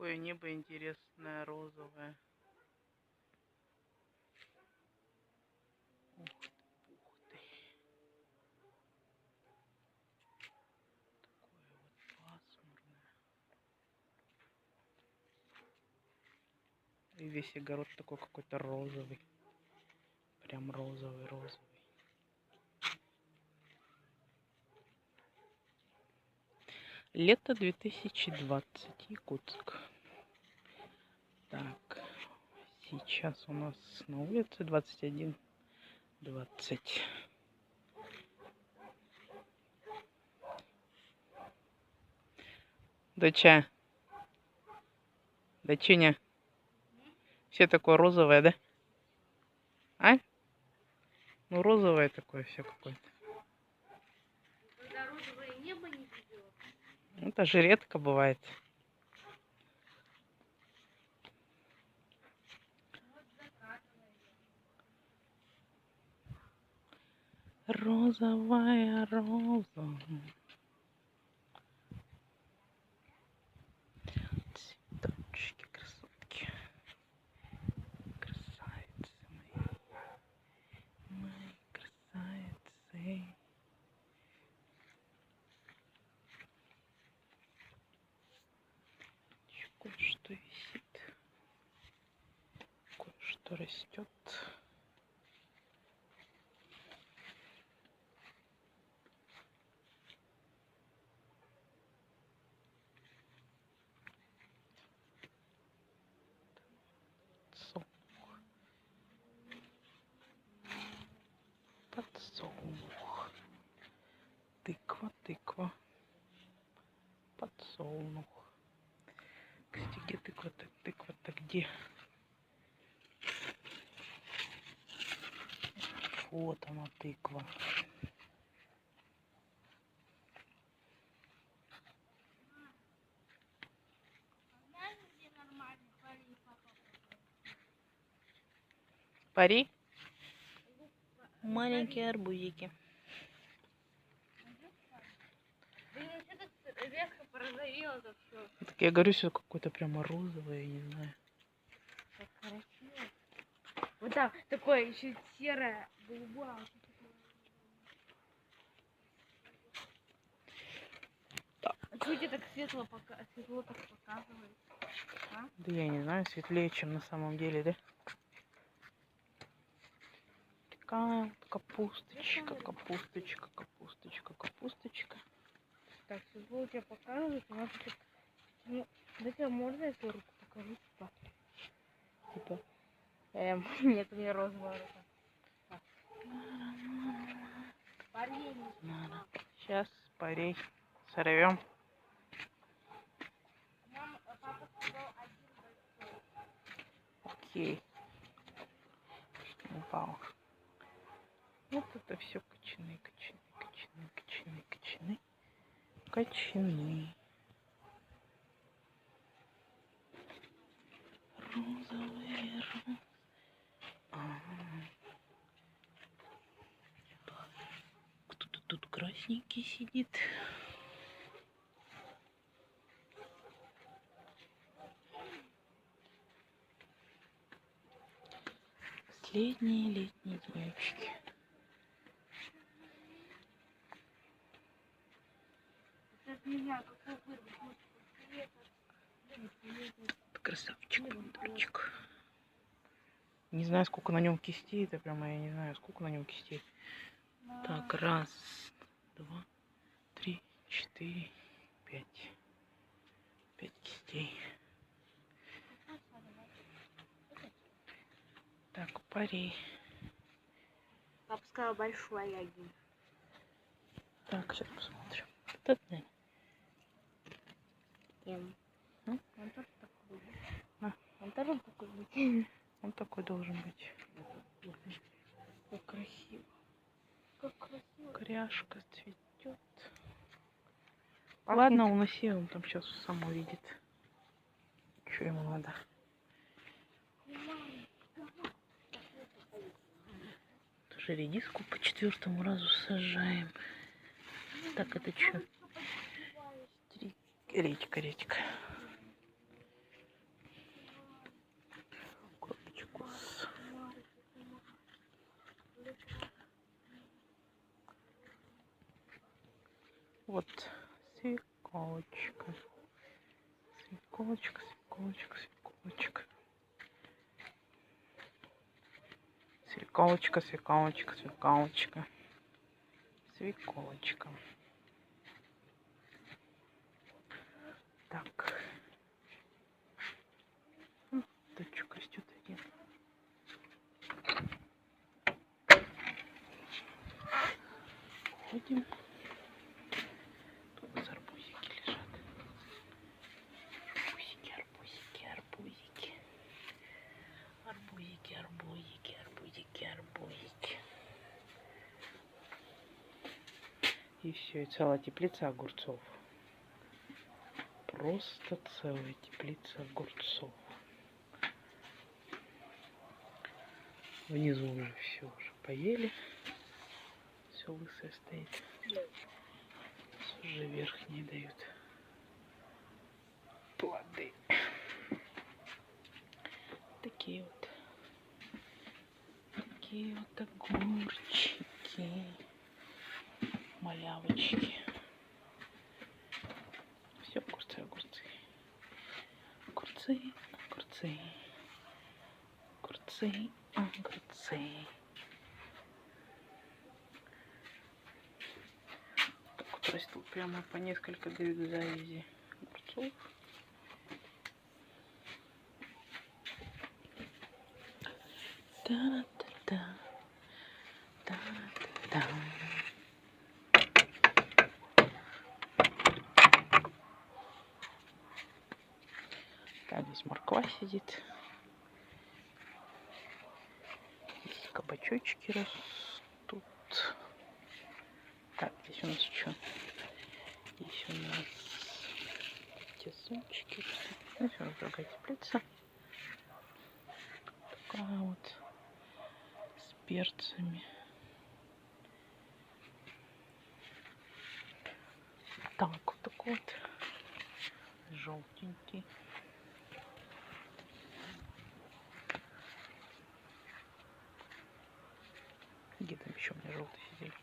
Какое небо интересное, розовое. Ух ты, ух ты. Такое вот пасмурное. И весь огород такой какой-то розовый. Прям розовый. Лето 2020, Якутск. Так, сейчас у нас на улице 21:20. Доча, дочуня, все такое розовое, да? А? Ну розовое такое все какое-то. Когда розовое небо не видела. Это же редко бывает. Вот закатывает. Розовая роза. Цветочки, красотки. Красавицы мои красавицы. Еще кое-что висит. Кое-что растет. Подсолнух. Тыква. Подсолнух. Кстати, где тыква-то? Тыква-то где? Вот она, тыква. Пари? Маленькие арбузики. Блин, что так резко порозовело-то все. Так я говорю, все какое-то прямо розовое, я не знаю. Так красиво. Вот там такое еще серое, голубое. Да. А что тебе так светло так показывает? А? Да я не знаю, светлее, чем на самом деле, да? Такая вот капусточка. Так, светло у тебя показывает, у нас тут... Ну, да тебе можно эту руку покажу, типа? Типа. Нет, у меня розовая рука. Парень. Сейчас парей сорвем. Папа сказал один большой. Окей. Упал. Вот это все кочаны. Розовые розы. Кто-то тут красненький сидит. Последние летние девочки. Это меня какой вырвал. Красавчик, бондарчик. Не знаю, сколько на нем кистей. Это прямо я не знаю, сколько на нем кистей. Так, 1, 2, 3, 4, 5. 5 кистей. Так, парей. Папа сказал большой один. Так, сейчас посмотрим. Этот, наверное. Он тоже такой. А. Он тоже такой будет. Он такой должен быть. Как красиво. Как красиво. Кряшка цветет. Пахнет. Ладно, уноси, он там сейчас сам увидит. Что ему надо? Тоже редиску по 4-му разу сажаем. Так, это что? Редька. Свеколочка. Свеколочка, свеколочка, свеколочка. Свеколочка, свеколочка, свеколочка. Свеколочка. Так. Дочка растет один. Ходим. Тут у нас арбузики лежат. Арбузики, арбузики, арбузики. Арбузики, арбузики, арбузики, арбузики. И все, и целая теплица огурцов. Просто целая теплица огурцов. Внизу уже все уже поели. Все лысое стоит. Уже верхние дают плоды. Такие вот огурчики. Малявочки. Все огурцы, огурцы. Огурцы, огурцы. Огурцы, огурцы. Так вот растут прямо по несколько дают завязи огурцов. Та-та-та. Та-та-та. Так, здесь морква сидит. Здесь кабачочки растут. Так, здесь у нас что? Здесь у нас тесочки. Здесь у нас другая теплица. Такая вот. С перцами. Так, вот такой вот. Желтенький. Где там еще у меня желтый сидели?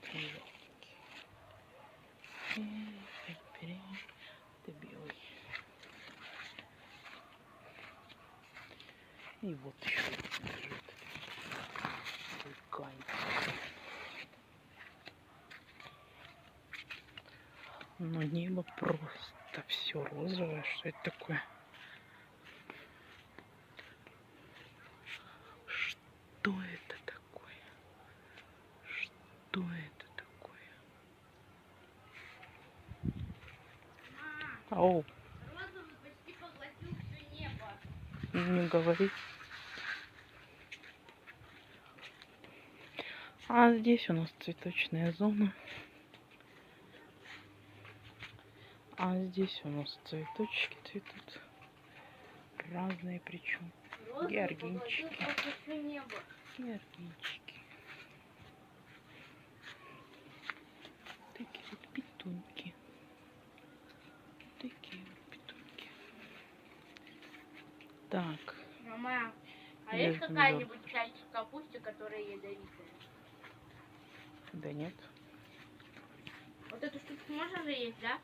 Желтенький. Это белый. И вот еще лежит. Но небо просто все розовое. Что это такое? Что это такое? Что это такое? Ау. Розовый почти поглотил все небо. Не говори. А здесь у нас цветочная зона. А здесь у нас цветочки цветут. Разные причем. Георгинчики. Георгинчики. Такие вот петуньки. Такие вот петуньки. Так. Мама, а Есть есть какая-нибудь часть в капусте, которая ядовитая? Да нет. Вот эту штуку можно же есть, да?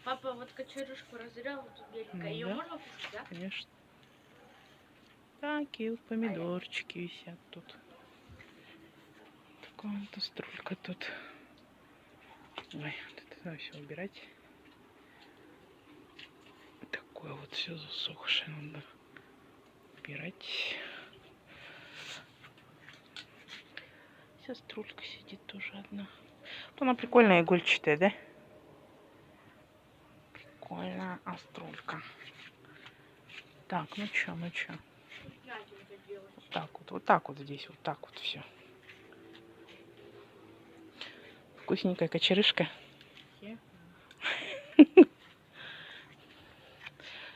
Папа вот кочерышку разрезал, вот тут беленькая. Ее Да. можно кушать, да? Конечно. Такие вот помидорчики висят тут. Такая вот кастрюлька тут. Ой, вот это все убирать. Такое вот все засохшее надо убирать. Сеструлька сидит тоже одна. Вот она прикольная, игольчатая, да? Прикольная острулька. Так, ну чё, ну чё. Вот так вот здесь, вот так вот все. Вкусненькая кочерышка.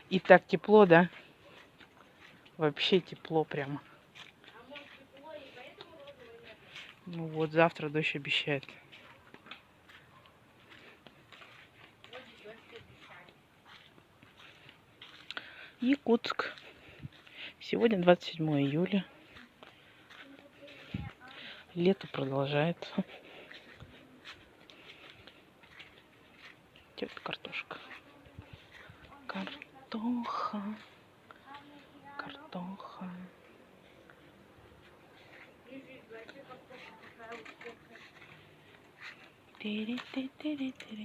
И так тепло, да? Вообще тепло прямо. Ну вот, завтра дождь обещает. Якутск. Сегодня 27 июля. Лето продолжается. Где вот картошка? Картоха. Картоха. Тири-ти-тири-тири.